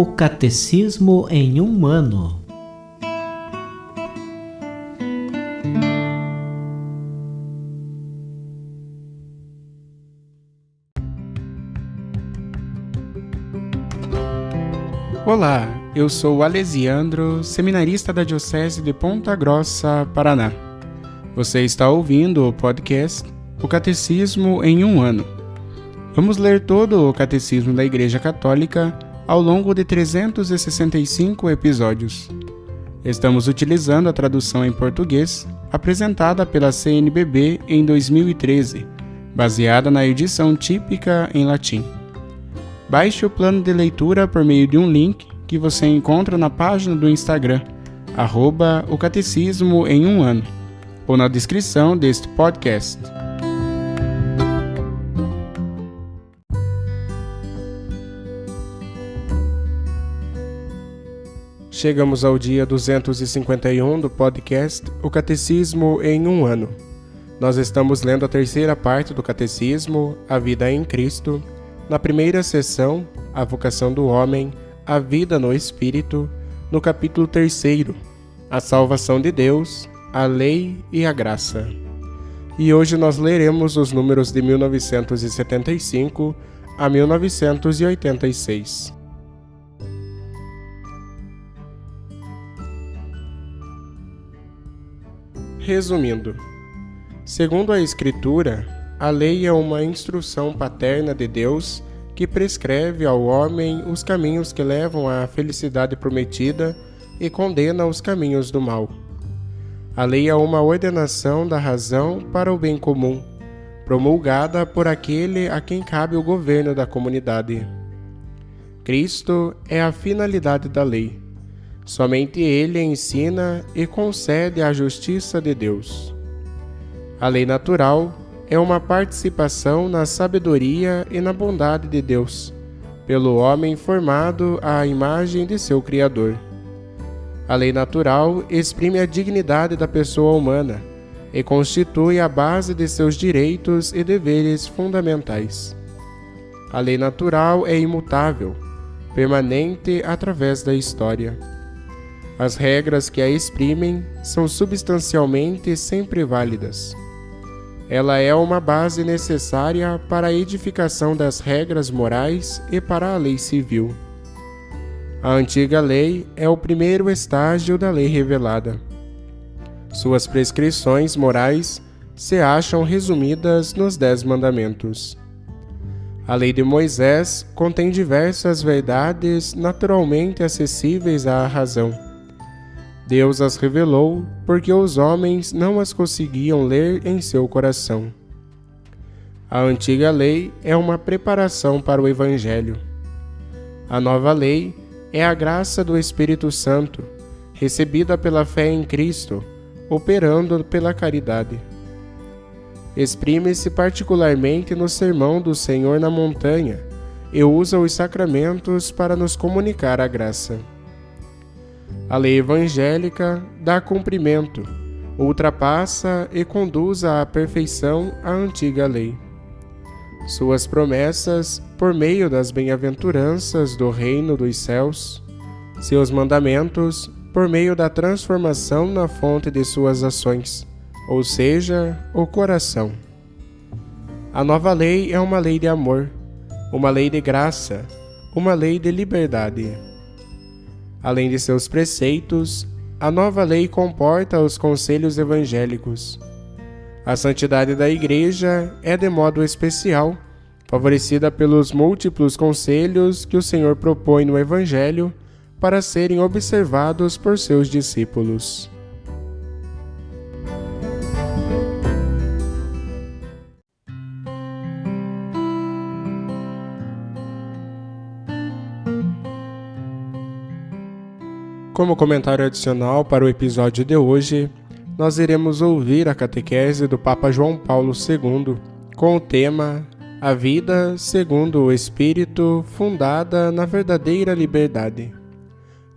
O Catecismo em um ano. Olá, eu sou o Alesiandro, seminarista da Diocese de Ponta Grossa, Paraná. Você está ouvindo o podcast O Catecismo em um ano. Vamos ler todo o Catecismo da Igreja Católica ao longo de 365 episódios. Estamos utilizando a tradução em português apresentada pela CNBB em 2013, baseada na edição típica em latim. Baixe o plano de leitura por meio de um link que você encontra na página do Instagram, @o Catecismo em um ano, ou na descrição deste podcast. Chegamos ao dia 251 do podcast O Catecismo em um ano. Nós estamos lendo a terceira parte do Catecismo, A Vida em Cristo, na primeira sessão, A Vocação do Homem, A Vida no Espírito, no capítulo 3º, A Salvação de Deus, a Lei e a Graça. E hoje nós leremos os números de 1975 a 1986. Resumindo, segundo a Escritura, a lei é uma instrução paterna de Deus que prescreve ao homem os caminhos que levam à felicidade prometida e condena os caminhos do mal. A lei é uma ordenação da razão para o bem comum, promulgada por aquele a quem cabe o governo da comunidade. Cristo é a finalidade da lei. Somente Ele ensina e concede a justiça de Deus. A lei natural é uma participação na sabedoria e na bondade de Deus, pelo homem formado à imagem de seu Criador. A lei natural exprime a dignidade da pessoa humana e constitui a base de seus direitos e deveres fundamentais. A lei natural é imutável, permanente através da história. As regras que a exprimem são substancialmente sempre válidas. Ela é uma base necessária para a edificação das regras morais e para a lei civil. A antiga lei é o primeiro estágio da lei revelada. Suas prescrições morais se acham resumidas nos 10 mandamentos. A lei de Moisés contém diversas verdades naturalmente acessíveis à razão. Deus as revelou porque os homens não as conseguiam ler em seu coração. A antiga lei é uma preparação para o Evangelho. A nova lei é a graça do Espírito Santo, recebida pela fé em Cristo, operando pela caridade. Exprime-se particularmente no Sermão do Senhor na montanha e usa os sacramentos para nos comunicar a graça. A lei evangélica dá cumprimento, ultrapassa e conduz à perfeição a antiga lei. Suas promessas, por meio das bem-aventuranças do reino dos céus, seus mandamentos, por meio da transformação na fonte de suas ações, ou seja, o coração. A nova lei é uma lei de amor, uma lei de graça, uma lei de liberdade. Além de seus preceitos, a nova lei comporta os conselhos evangélicos. A santidade da Igreja é de modo especial favorecida pelos múltiplos conselhos que o Senhor propõe no Evangelho para serem observados por seus discípulos. Como comentário adicional para o episódio de hoje, nós iremos ouvir a catequese do Papa João Paulo II com o tema A Vida segundo o Espírito, fundada na verdadeira liberdade.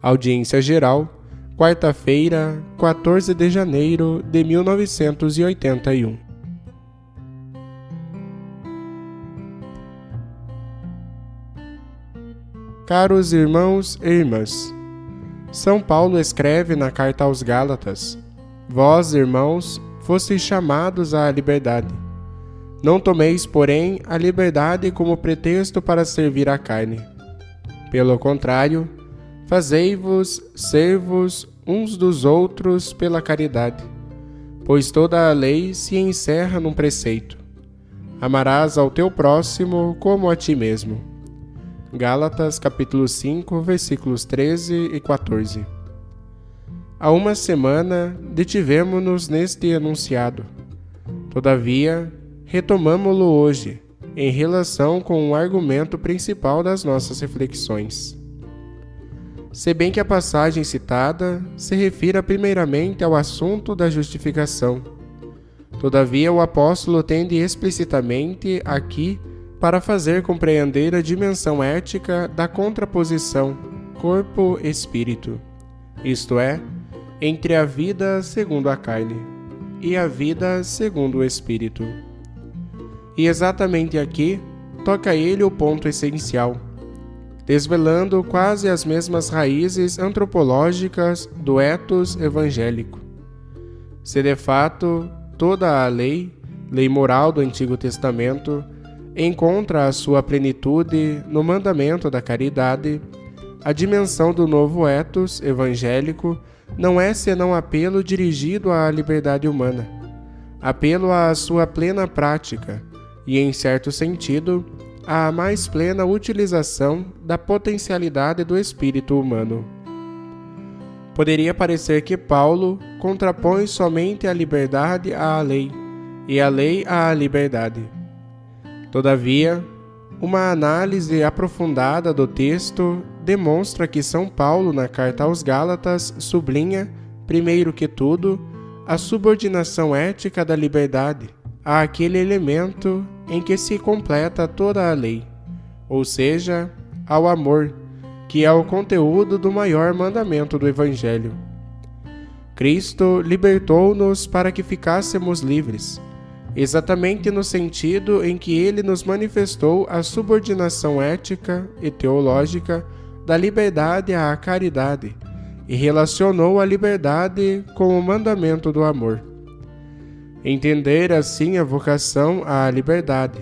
Audiência geral, quarta-feira, 14 de janeiro de 1981. Caros irmãos e irmãs, São Paulo escreve na carta aos Gálatas: Vós, irmãos, fostes chamados à liberdade. Não tomeis, porém, a liberdade como pretexto para servir à carne. Pelo contrário, fazei-vos servos uns dos outros pela caridade, pois toda a lei se encerra num preceito: amarás ao teu próximo como a ti mesmo. Gálatas capítulo 5, versículos 13 e 14. Há uma semana detivemo-nos neste enunciado. Todavia, retomamo-lo hoje, em relação com o argumento principal das nossas reflexões. Se bem que a passagem citada se refira primeiramente ao assunto da justificação, todavia o apóstolo tende explicitamente aqui para fazer compreender a dimensão ética da contraposição corpo-espírito, isto é, entre a vida segundo a carne e a vida segundo o espírito. E exatamente aqui toca ele o ponto essencial, desvelando quase as mesmas raízes antropológicas do ethos evangélico. Se de fato toda a lei moral do Antigo Testamento, encontra a sua plenitude no mandamento da caridade, a dimensão do novo ethos evangélico não é senão apelo dirigido à liberdade humana, apelo à sua plena prática e, em certo sentido, à mais plena utilização da potencialidade do espírito humano. Poderia parecer que Paulo contrapõe somente a liberdade à lei e a lei à liberdade. Todavia, uma análise aprofundada do texto demonstra que São Paulo, na carta aos Gálatas, sublinha, primeiro que tudo, a subordinação ética da liberdade àquele elemento em que se completa toda a lei, ou seja, ao amor, que é o conteúdo do maior mandamento do Evangelho. Cristo libertou-nos para que ficássemos livres, exatamente no sentido em que ele nos manifestou a subordinação ética e teológica da liberdade à caridade e relacionou a liberdade com o mandamento do amor. Entender assim a vocação à liberdade.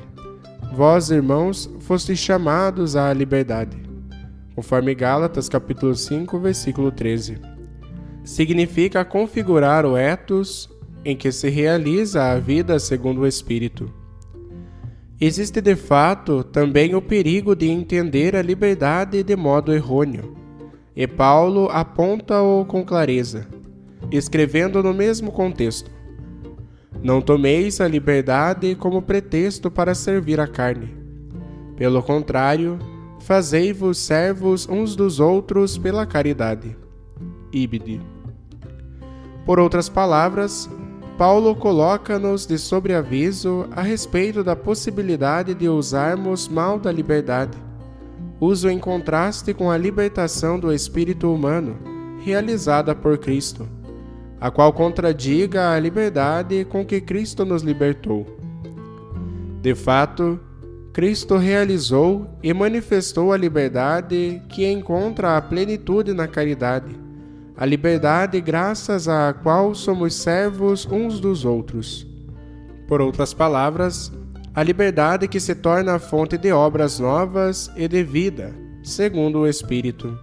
Vós, irmãos, fostes chamados à liberdade, conforme Gálatas capítulo 5, versículo 13. Significa configurar o ethos em que se realiza a vida segundo o Espírito. Existe de fato também o perigo de entender a liberdade de modo errôneo, e Paulo aponta-o com clareza, escrevendo no mesmo contexto: Não tomeis a liberdade como pretexto para servir à carne. Pelo contrário, fazei-vos servos uns dos outros pela caridade. Ibid. Por outras palavras, Paulo coloca-nos de sobreaviso a respeito da possibilidade de usarmos mal da liberdade, uso em contraste com a libertação do espírito humano, realizada por Cristo, a qual contradiga a liberdade com que Cristo nos libertou. De fato, Cristo realizou e manifestou a liberdade que encontra a plenitude na caridade, a liberdade graças à qual somos servos uns dos outros. Por outras palavras, a liberdade que se torna a fonte de obras novas e de vida, segundo o Espírito.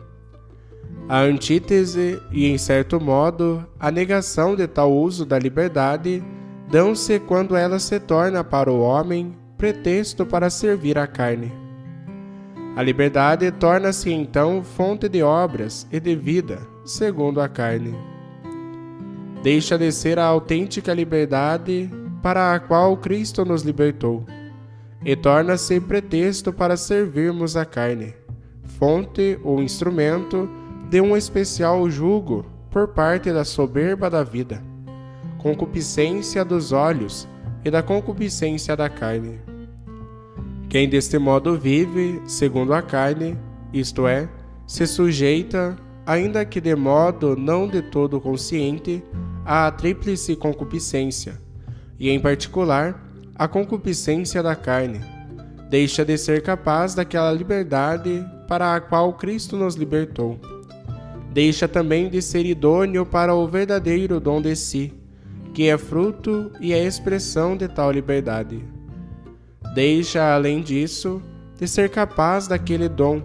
A antítese e, em certo modo, a negação de tal uso da liberdade dão-se quando ela se torna para o homem pretexto para servir à carne. A liberdade torna-se então fonte de obras e de vida, segundo a carne. Deixa de ser a autêntica liberdade para a qual Cristo nos libertou, e torna-se pretexto para servirmos à carne, fonte ou instrumento de um especial jugo por parte da soberba da vida, concupiscência dos olhos e da concupiscência da carne. Quem deste modo vive, segundo a carne, isto é, se sujeita, ainda que de modo não de todo consciente, à tríplice concupiscência, e em particular, a concupiscência da carne, deixa de ser capaz daquela liberdade para a qual Cristo nos libertou. Deixa também de ser idôneo para o verdadeiro dom de si, que é fruto e é expressão de tal liberdade. Deixa, além disso, de ser capaz daquele dom,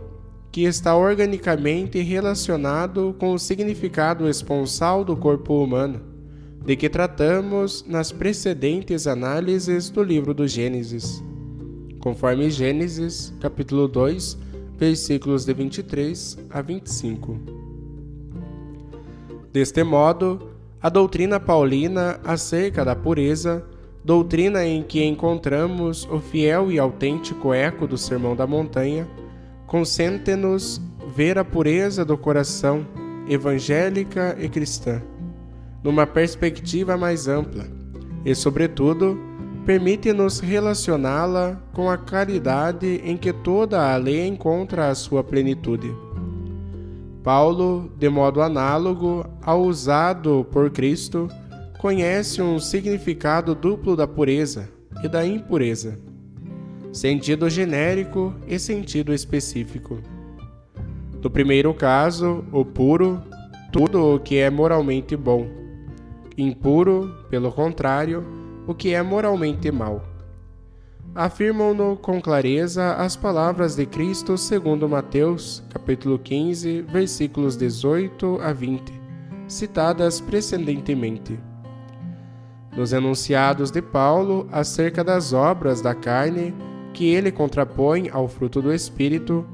que está organicamente relacionado com o significado esponsal do corpo humano, de que tratamos nas precedentes análises do livro do Gênesis, conforme Gênesis, capítulo 2, versículos de 23 a 25. Deste modo, a doutrina paulina acerca da pureza, doutrina em que encontramos o fiel e autêntico eco do Sermão da Montanha, consente-nos ver a pureza do coração, evangélica e cristã, numa perspectiva mais ampla, e, sobretudo, permite-nos relacioná-la com a caridade em que toda a lei encontra a sua plenitude. Paulo, de modo análogo ao usado por Cristo, conhece um significado duplo da pureza e da impureza, sentido genérico e sentido específico. No primeiro caso, o puro, tudo o que é moralmente bom; impuro, pelo contrário, o que é moralmente mau. Afirmam-no com clareza as palavras de Cristo segundo Mateus, capítulo 15, versículos 18 a 20, citadas precedentemente. Nos enunciados de Paulo acerca das obras da carne, que ele contrapõe ao fruto do Espírito,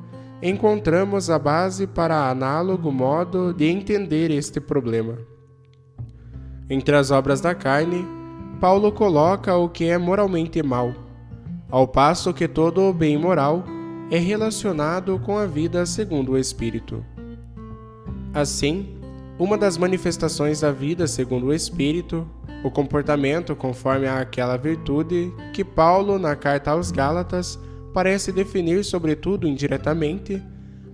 encontramos a base para análogo modo de entender este problema. Entre as obras da carne, Paulo coloca o que é moralmente mau, ao passo que todo o bem moral é relacionado com a vida segundo o Espírito. Assim, uma das manifestações da vida segundo o Espírito, o comportamento conforme àquela virtude que Paulo, na carta aos Gálatas, parece definir sobretudo indiretamente,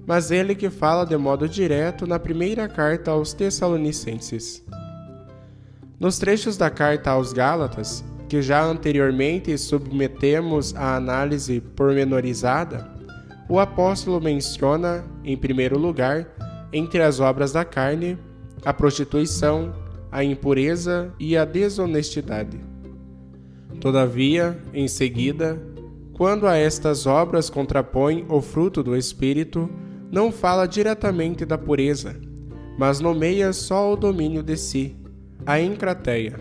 mas ele que fala de modo direto na primeira carta aos Tessalonicenses. Nos trechos da carta aos Gálatas, que já anteriormente submetemos à análise pormenorizada, o apóstolo menciona, em primeiro lugar, entre as obras da carne, a prostituição, a impureza e a desonestidade. Todavia, em seguida, quando a estas obras contrapõe o fruto do Espírito, não fala diretamente da pureza, mas nomeia só o domínio de si, a encrateia.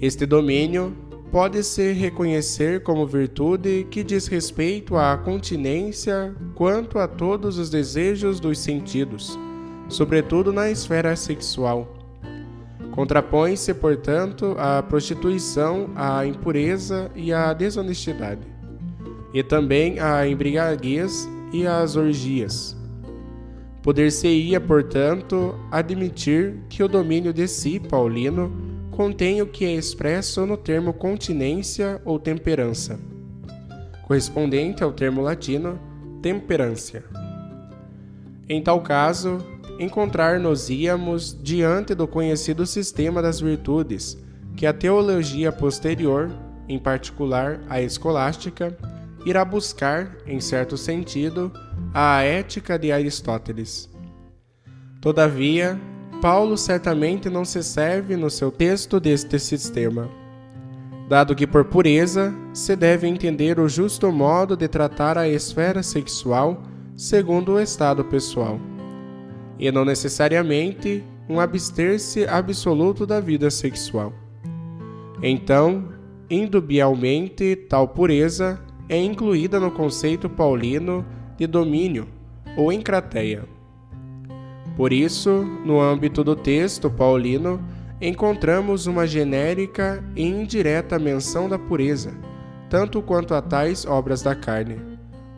Este domínio pode-se reconhecer como virtude que diz respeito à continência quanto a todos os desejos dos sentidos, sobretudo na esfera sexual. Contrapõe-se, portanto, à prostituição, à impureza e à desonestidade, e também à embriaguez e às orgias. Poder-se-ia, portanto, admitir que o domínio de si, paulino, contém o que é expresso no termo continência ou temperança, correspondente ao termo latino temperância. Em tal caso, encontrar-nos-íamos diante do conhecido sistema das virtudes, que a teologia posterior, em particular a escolástica, irá buscar, em certo sentido, a ética de Aristóteles. Todavia, Paulo certamente não se serve no seu texto deste sistema, dado que por pureza se deve entender o justo modo de tratar a esfera sexual segundo o estado pessoal, e não necessariamente um abster-se absoluto da vida sexual. Então, indubitavelmente, tal pureza é incluída no conceito paulino de domínio ou encrateia. Por isso, no âmbito do texto paulino, encontramos uma genérica e indireta menção da pureza, tanto quanto a tais obras da carne,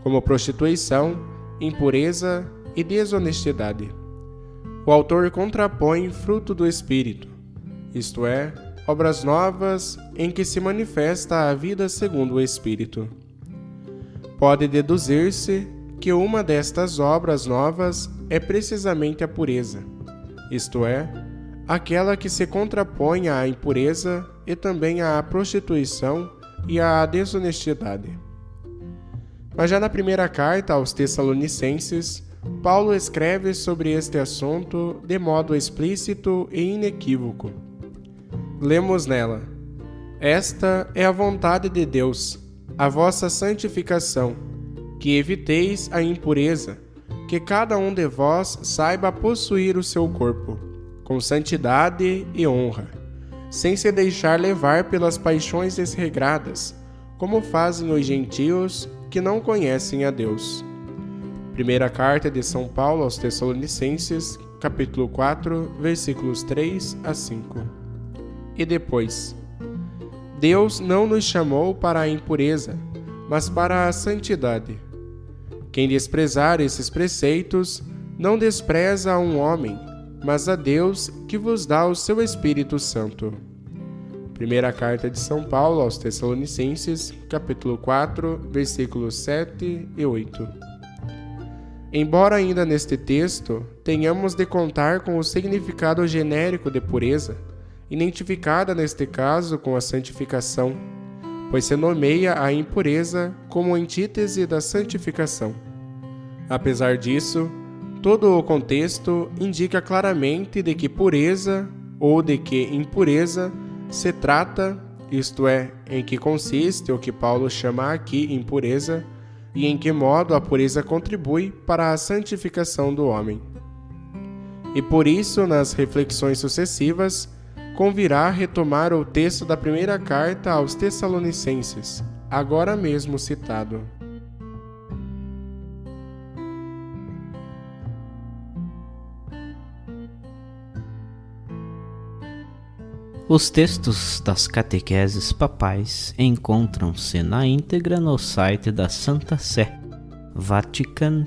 como prostituição, impureza e desonestidade. O autor contrapõe fruto do Espírito, isto é, obras novas em que se manifesta a vida segundo o Espírito. Pode deduzir-se que uma destas obras novas é precisamente a pureza, isto é, aquela que se contrapõe à impureza e também à prostituição e à desonestidade. Mas já na primeira carta aos Tessalonicenses, Paulo escreve sobre este assunto de modo explícito e inequívoco. Lemos nela: Esta é a vontade de Deus, a vossa santificação, que eviteis a impureza, que cada um de vós saiba possuir o seu corpo, com santidade e honra, sem se deixar levar pelas paixões desregradas, como fazem os gentios que não conhecem a Deus. Primeira carta de São Paulo aos Tessalonicenses, capítulo 4, versículos 3 a 5. E depois: Deus não nos chamou para a impureza, mas para a santidade. Quem desprezar esses preceitos, não despreza a um homem, mas a Deus que vos dá o seu Espírito Santo. Primeira carta de São Paulo aos Tessalonicenses, capítulo 4, versículos 7 e 8. Embora ainda neste texto tenhamos de contar com o significado genérico de pureza, identificada neste caso com a santificação, pois se nomeia a impureza como antítese da santificação. Apesar disso, todo o contexto indica claramente de que pureza ou de que impureza se trata, isto é, em que consiste o que Paulo chama aqui impureza e em que modo a pureza contribui para a santificação do homem. E por isso, nas reflexões sucessivas, convirá retomar o texto da primeira carta aos Tessalonicenses, agora mesmo citado. Os textos das catequeses papais encontram-se na íntegra no site da Santa Sé, vatican.va.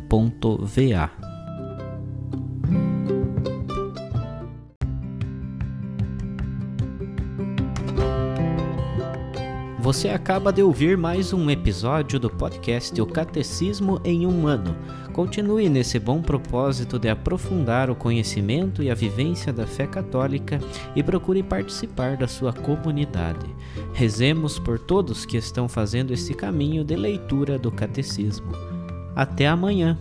Você acaba de ouvir mais um episódio do podcast O Catecismo em um Ano. Continue nesse bom propósito de aprofundar o conhecimento e a vivência da fé católica e procure participar da sua comunidade. Rezemos por todos que estão fazendo esse caminho de leitura do Catecismo. Até amanhã!